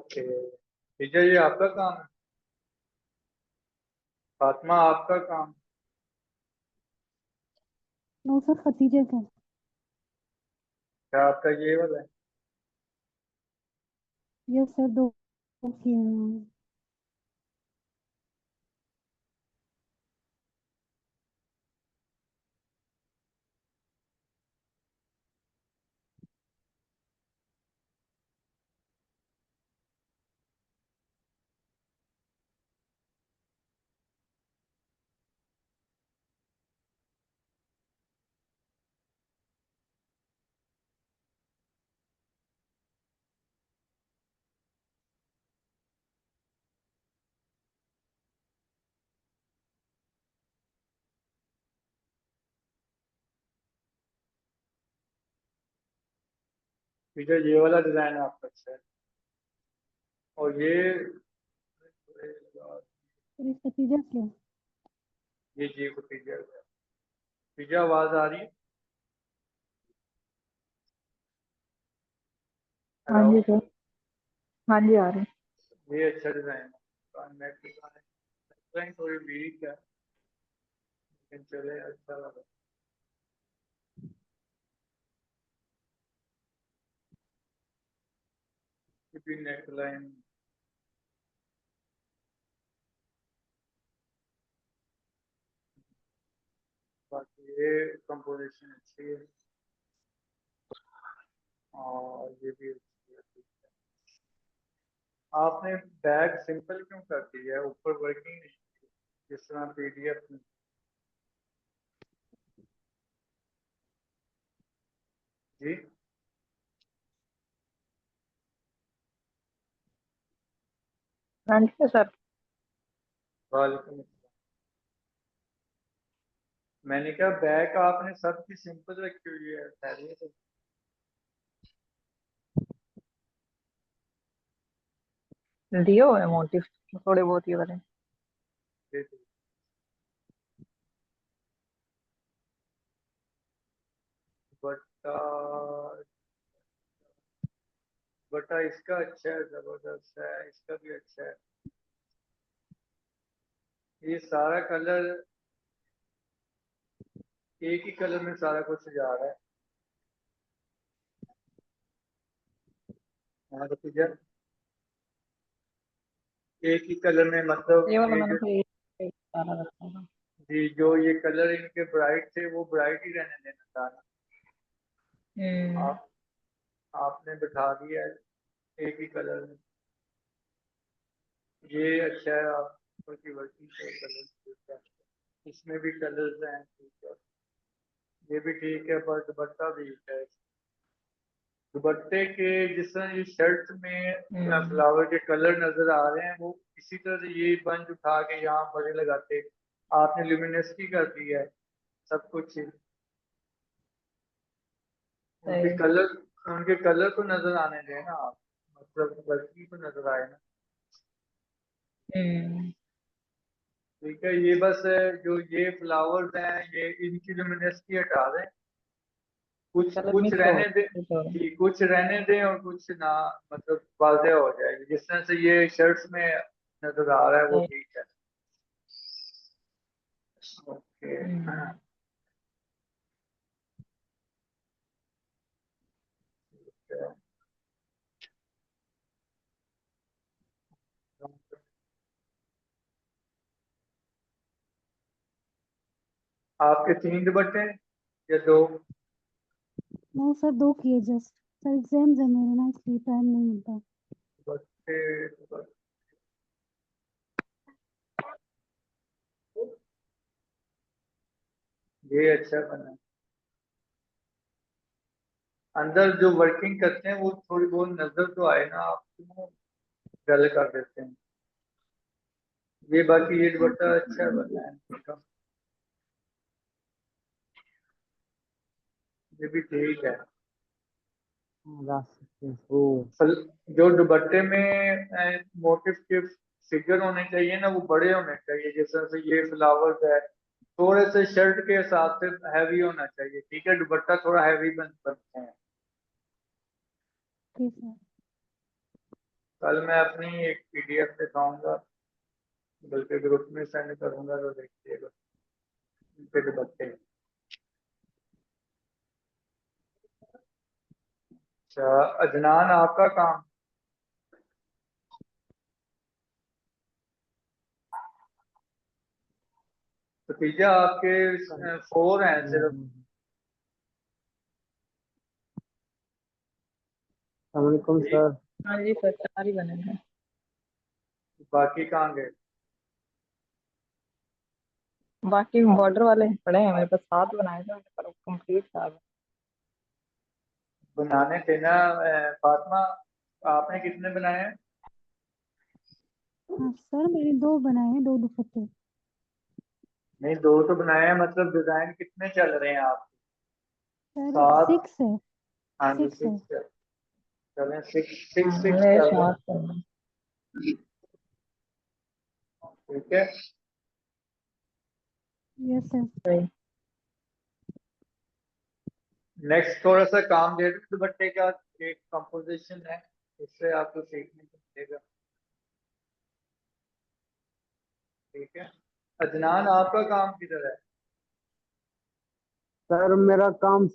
Okay ठीक है, ये आपका काम है। फातिमा आपका काम। नो सर, खतीजे का। क्या आपका ये वाला है? यस सर, दो किए हैं। ठीक है, ये वाला डिजाइन आपका अच्छा है। और सर, इस खतीजा क्या? ये जी को पीछे पीछे आवाज आ रही है। हाँ हेलो। जी सर। हाँ जी आ रही है। ये अच्छा डिजाइन है। नेट डिजाइन थोड़ी वीक है, लेकिन चले अच्छा लगा। Neck line. बाकी ये कंपोजिशन अच्छी है और ये भी अच्छी है। आपने बैग सिंपल क्यों कर दिया है? ऊपर वर्किंग नहीं की, जिस तरह पीडीएफ में। जी। हाँ जी सर। वालेकुम अस्सलाम। मैंने कहा बैग आपने सबकी सिंपल रखी हुई है, खैरियत है? दिए हुए हैं मोटिव थोड़े बहुत ये वाले। दे दो। बट्टा बट्टा इसका अच्छा है, जबरदस्त है, इसका भी अच्छा है। ये सारा कलर एक ही कलर में सारा कुछ जा रहा है। हाँ तो भैया, एक ही कलर में मतलब ये वाला ये मैंने जो तो एक सारा रखा था। जी जो ये कलर इनके ब्राइट थे वो ब्राइट ही रहने देना था ना। हम्म। आप आपने बिठा दिया है एक ही कलर में। ये अच्छा है, आप की वर्किंग से कलर, इसमें भी कलर्स हैं, ठीक है। ये भी ठीक है, पर दुपट्टा भी है। दुपट्टे के जिस तरह ये शर्ट में हम्म। फ्लावर के कलर नजर आ रहे हैं, वो इसी तरह से ये बंच उठा के यहाँ बड़े लगाते। आपने ल्यूमिनेसिटी कर दी है सब कुछ ही। उनके सही। कलर उनके कलर को नजर आने दें ना आप, मतलब वर्किंग को नजर आए ना। हम्म। ठीक है, ये बस जो ये फ्लावर्स हैं ये इनकी ल्यूमिनेसिटी हटा दें। कुछ कलर कुछ मिक्स हो रहने दें कुछ और। कि कुछ रहने दें और कुछ ना, मतलब वाज़ेह हो जाएगी जिस तरह से ये शर्ट्स में नजर आ रहा है, वो सही। ठीक है। ओके। हम्म। आपके 3 दुपट्टे हैं या 2? नो सर, दो किए जस्ट। सर एग्जाम्स है मेरे ना, इसलिए टाइम नहीं मिलता। दुपट्टे दुपट्टे, ये अच्छा बना है। अंदर जो वर्किंग करते हैं वो थोड़ी बहुत नजर तो आए ना, आप क्यों गल कर देते हैं? ये बाकी ये दुपट्टा अच्छा बना है, ये भी ठीक है। जो दुपट्टे में मोटिव के फिगर होने चाहिए ना, वो बड़े होने चाहिए, जैसे से ये फ्लावर्स है, थोड़े से शर्ट के हिसाब से हैवी होना चाहिए, ठीक है। दुपट्टा थोड़ा हैवी बनते हैं। ठीक है। कल मैं अपनी एक PDF दिखाऊंगा, बल्कि ग्रुप में सेंड करूंगा तो देखिएगा उनके दुपट्टे। अच्छा अदनान, आपका काम? भतीजा आपके 4 हैं सिर्फ। अस्सलामुअलैकुम सर। हाँ जी सर, 4 ही बने हैं। बाकी कहाँ गए? बाकी बॉर्डर वाले पड़े हैं मेरे पास, 7 बनाए थे पर कंप्लीट 4। बनाने थे ना फातिमा, आपने कितने बनाए हैं? हाँ सर, मैंने 2 बनाए हैं, 2 दुपट्टे। नहीं, 2 तो बनाए हैं, मतलब डिजाइन कितने चल रहे हैं आप? सर 7? 6 है, हाँ जी 6 है। 6 चलें, 6 मेरे चल रहे हैं। 7 करने। ठीक है। Yes sir. सही। नेक्स्ट थोड़ा सा काम दे दो दुपट्टे का, एक कंपोजिशन है, इससे आपको सीखने को मिलेगा। ठीक है। अदनान, आपका काम किधर है? सर मेरा काम